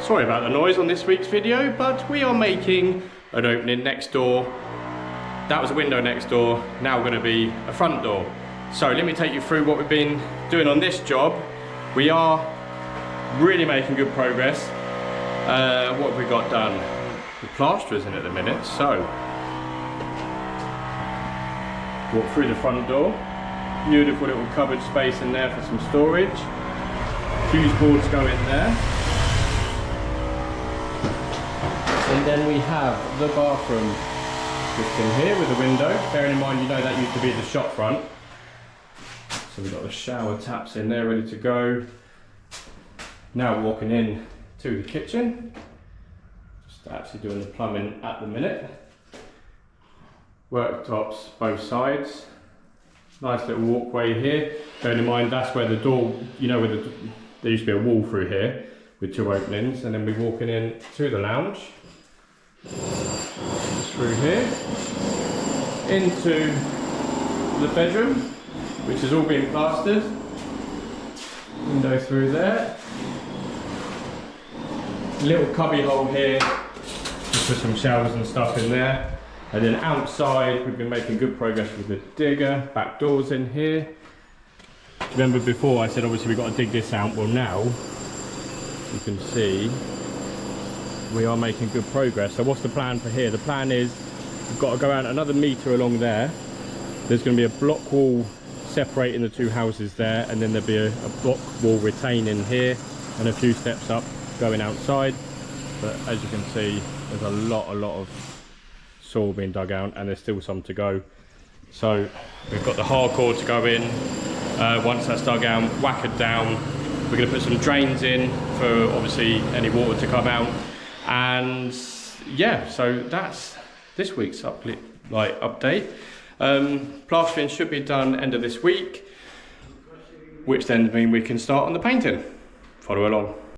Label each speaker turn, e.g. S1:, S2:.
S1: Sorry about the noise on this week's video, but we are making an opening next door. That was a window next door, now going to be a front door. So let me take you through what we've been doing on this job. We are really making good progress. What have we got done? The plaster is in at the minute, so walk through the front door. Beautiful little cupboard space in there for some storage. Fuse boards go in there. And then we have the bathroom just in here with a window. Bearing in mind, you know that used to be the shop front. So we've got the shower taps in there ready to go. Now walking in to the kitchen. Just actually doing the plumbing at the minute. Worktops both sides. Nice little walkway here. Bearing in mind that's where the door, you know, where there used to be a wall through here with two openings, and then we're walking in to the lounge. Through here into the bedroom, which has all been plastered. Window through there. Little cubby hole here, just put some shelves and stuff in there. And then outside, we've been making good progress with the digger. Back doors in here. Remember before I said obviously we've got to dig this out. Well now, you can see we are making good progress. So what's the plan for here? The plan is we've got to go out another metre along there. There's going to be a block wall separating the two houses there, and then there'll be a block wall retaining here and a few steps up going outside. But as you can see, there's a lot of soil being dug out, and there's still some to go. So we've got the hardcore to go in. Once that's dug out, whack it down. We're going to put some drains in for obviously any water to come out. And yeah, so that's this week's update. Plastering should be done end of this week, which then means we can start on the painting. Follow along.